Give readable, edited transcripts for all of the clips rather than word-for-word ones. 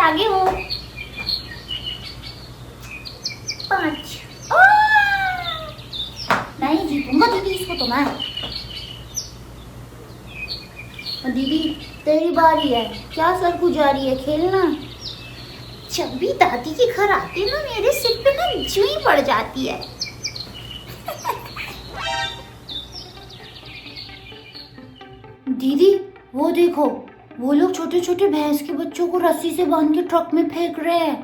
आगे हो। 5। नहीं जीतूंगा दीदी इसको तो मैं। दीदी तेरी बारी है, क्या सर गुजारी है खेलना। जब भी दादी के घर आती है ना मेरे सिर पे ना जुई पड़ जाती है। दीदी वो देखो, वो लोग छोटे छोटे भैंस के बच्चों को रस्सी से बांध के ट्रक में फेंक रहे हैं।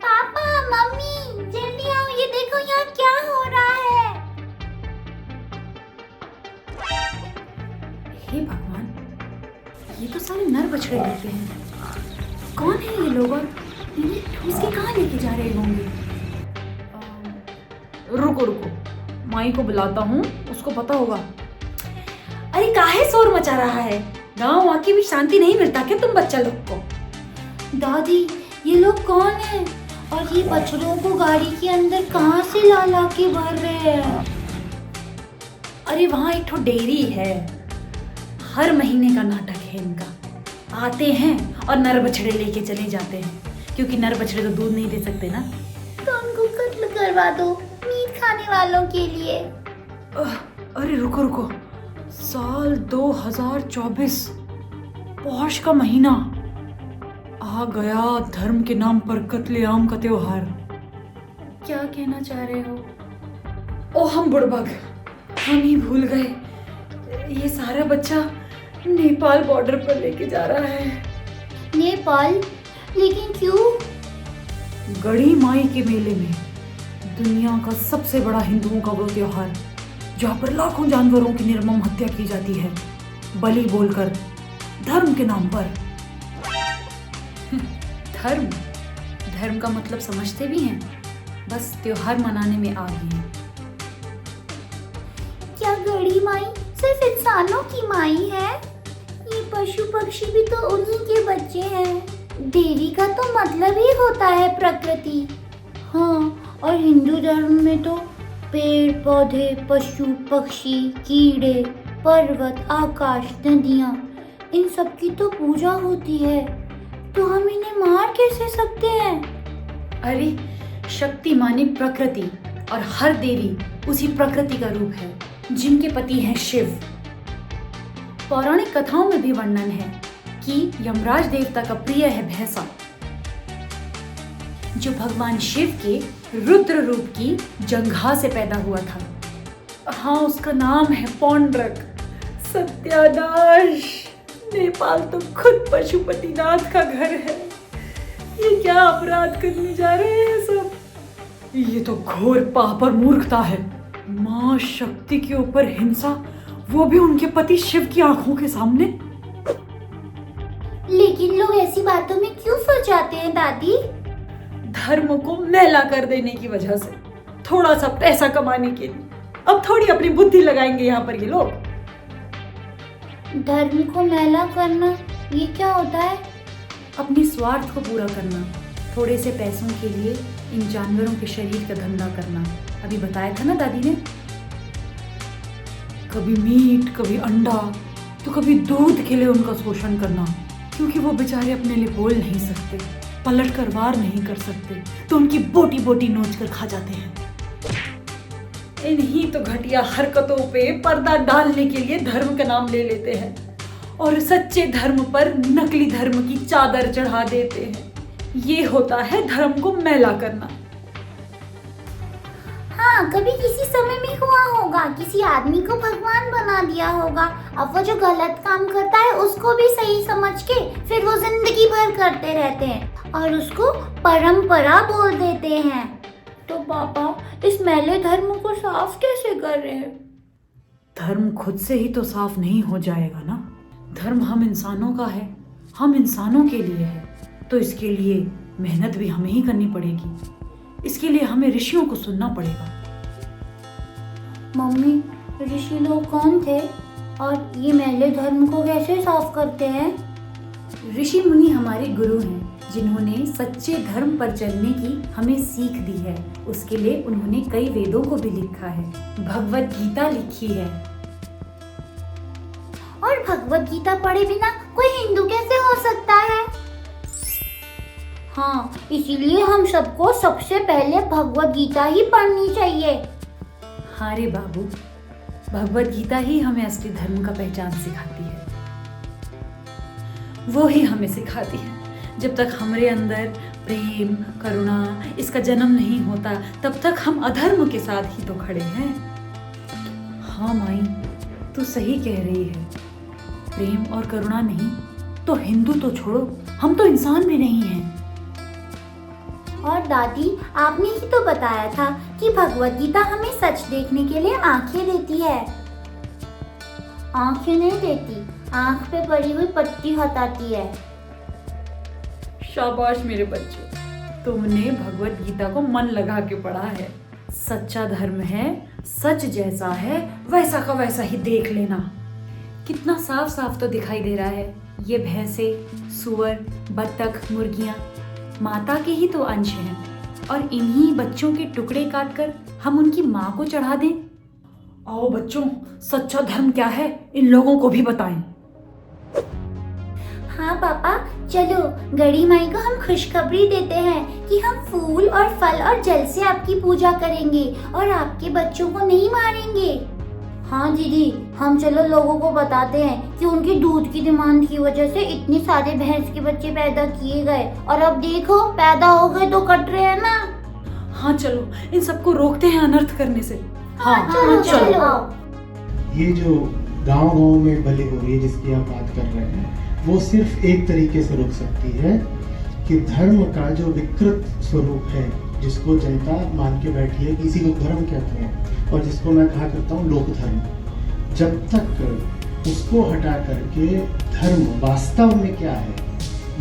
पापा मम्मी जल्दी आओ, ये देखो यहाँ क्या हो रहा है। हे भगवान, ये तो सारे नर बछड़े लेते हैं। कौन है ये लोग और इन्हें ठूस के कहाँ लेके जा रहे होंगे। रुको रुको, माई को बुलाता हूँ, उसको पता होगा। अरे काहे शोर मचा रहा है, गांव आके भी शांति नहीं मिलता क्या तुम बच्चा लोग को। दादी ये लोग कौन है और ये बछड़ों को गाड़ी के अंदर कहाँ से ला ला के भर रहे हैं। अरे वहाँ एक ठो डेयरी है, हर महीने का नाटक है इनका। आते हैं और नर बछड़े लेके चले जाते हैं, क्योंकि नर बछड़े तो दूध नहीं दे सकते ना। तो उनको कत्ल करवा दो मीट खाने वालों के लिए। अरे रुको रुको, साल 2024, पौष का महीना आ गया, धर्म के नाम पर कत्लेआम का त्योहार। क्या कहना चाह रहे हो। ओ हम बुड़बक, हम ही भूल गए, ये सारा बच्चा नेपाल बॉर्डर पर लेके जा रहा है। नेपाल? लेकिन क्यों? गढ़ी माई के मेले में दुनिया का सबसे बड़ा हिंदुओं का वो त्योहार, जहाँ पर लाखों जानवरों की निर्मम हत्या की जाती है, बलि बोलकर, धर्म के नाम पर। धर्म? धर्म का मतलब समझते भी हैं, बस त्योहार मनाने में आ गए हैं। क्या गढ़ी माई सिर्फ इंसानों की माई है? ये पशु पक्षी भी तो उन्हीं के बच्चे हैं। देवी का तो मतलब ही होता है प्रकृति। हाँ, और हिंदू धर्म में तो पेड़ पौधे, पशु पक्षी, कीड़े, पर्वत, आकाश, नदियाँ, इन सब की तो पूजा होती है। तो हम इन्हें मार कैसे सकते हैं? अरे शक्ति माने प्रकृति, और हर देवी उसी प्रकृति का रूप है, जिनके पति हैं शिव। पौराणिक कथाओं में भी वर्णन है कि यमराज देवता का प्रिय है भैंसा, जो भगवान शिव के रुद्र रूप की जंघा से पैदा हुआ था। हाँ, उसका नाम है पौंड्रक। सत्यानाश, नेपाल तो खुद पशुपतिनाथ का घर है। ये क्या अपराध करने जा रहे हैं सब। ये तो घोर पाप और मूर्खता है। माँ शक्ति के ऊपर हिंसा, वो भी उनके पति शिव की आंखों के सामने। लेकिन लोग ऐसी बातों में क्यों फंस जाते हैं दादी? धर्म को मैला कर देने की वजह से, थोड़ा सा पैसा कमाने के लिए। अब थोड़ी अपनी बुद्धि लगाएंगे यहाँ पर ये लोग। धर्म को मैला करना ये क्या होता है? अपने स्वार्थ को पूरा करना, थोड़े से पैसों के लिए इन जानवरों के शरीर का धंधा करना। अभी बताया था ना दादी ने, कभी मीट, कभी अंडा, तो कभी दूध के लिए उनका शोषण करना, क्योंकि वो बेचारे अपने लिए बोल नहीं सकते, पलट कर वार नहीं कर सकते, तो उनकी बोटी बोटी नोच कर खा जाते हैं। इन्हीं तो घटिया हरकतों पे पर्दा डालने के लिए धर्म का नाम ले लेते हैं और सच्चे धर्म पर नकली धर्म की चादर चढ़ा देते हैं। ये होता है धर्म को मैला करना। हाँ, कभी किसी समय में हुआ होगा, किसी आदमी को भगवान बना दिया होगा। अब वो जो गलत काम करता है उसको भी सही समझ के फिर वो जिंदगी भर करते रहते हैं और उसको परंपरा बोल देते हैं। तो पापा इस मैले धर्म को साफ कैसे कर रहे हैं? धर्म खुद से ही तो साफ नहीं हो जाएगा ना। धर्म हम इंसानों का है, हम इंसानों के लिए है, तो इसके लिए मेहनत भी हमें ही करनी पड़ेगी। इसके लिए हमें ऋषियों को सुनना पड़ेगा। मम्मी, ऋषि लोग कौन थे और ये मैले धर्म को कैसे साफ करते हैं? ऋषि मुनि हमारे गुरु हैं, जिन्होंने सच्चे धर्म पर चलने की हमें सीख दी है। उसके लिए उन्होंने कई वेदों को भी लिखा है, भगवत गीता लिखी है। और भगवत गीता पढ़े बिना कोई हिंदू कैसे हो सकता है? हाँ, इसीलिए हम सबको सबसे पहले भगवत गीता ही पढ़नी चाहिए। हाँ रे बाबू, भगवत गीता ही हमें असली धर्म का पहचान सिखाती है। वो ही हमें सिखाती है, जब तक हमारे अंदर प्रेम करुणा इसका जन्म नहीं होता तब तक हम अधर्म के साथ ही तो खड़े हैं। हाँ माई, तू सही कह रही है। प्रेम और करुणा नहीं तो हिंदू तो छोड़ो, हम तो इंसान भी नहीं हैं। और दादी, आपने ही तो बताया था कि भगवत गीता हमें सच देखने के लिए आंखें देती है। आंखें नहीं देती, आंख पे पड़ी हुई पट्टी हटाती है। शाबाश मेरे बच्चे, तुमने भगवत गीता को मन लगा के पढ़ा है। सच्चा धर्म है, सच जैसा है वैसा का वैसा ही देख लेना। कितना साफ साफ तो दिखाई दे रहा है। ये भैंसे, सुअर, बत्तख, मुर्गियां माता के ही तो अंश हैं, और इन्हीं बच्चों के टुकड़े काटकर हम उनकी माँ को चढ़ा दें। आओ बच्चों, सच्चा धर्म क्या है इन लोगों को भी बताएं। हाँ पापा, चलो गड़ी माई को हम खुशखबरी देते हैं कि हम फूल और फल और जल से आपकी पूजा करेंगे और आपके बच्चों को नहीं मारेंगे। हाँ दीदी, हम चलो लोगों को बताते हैं कि उनकी दूध की डिमांड की वजह से इतने सारे भैंस के बच्चे पैदा किए गए, और अब देखो पैदा हो गए तो कट रहे हैं ना। हाँ चलो, इन सबको रोकते हैं अनर्थ करने से। हाँ चलो। ये जो गांव-गांव में बलि हो रही है जिसकी आप बात कर रहे हैं, वो सिर्फ एक तरीके से रुक सकती है कि धर्म का जो विकृत स्वरूप है, जिसको जनता मान के बैठी है, इसी को धर्म कहते हैं और जिसको मैं कहा करता हूँ लोक धर्म, जब तक उसको हटा करके धर्म वास्तव में क्या है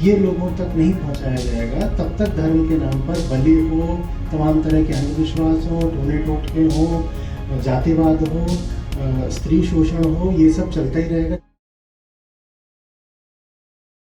ये लोगों तक नहीं पहुंचाया जाएगा, तब तक धर्म के नाम पर बलि हो, तमाम तरह के अंधविश्वास हो, टोने टोटके हो, जातिवाद हो, स्त्री शोषण हो, ये सब चलता ही रहेगा।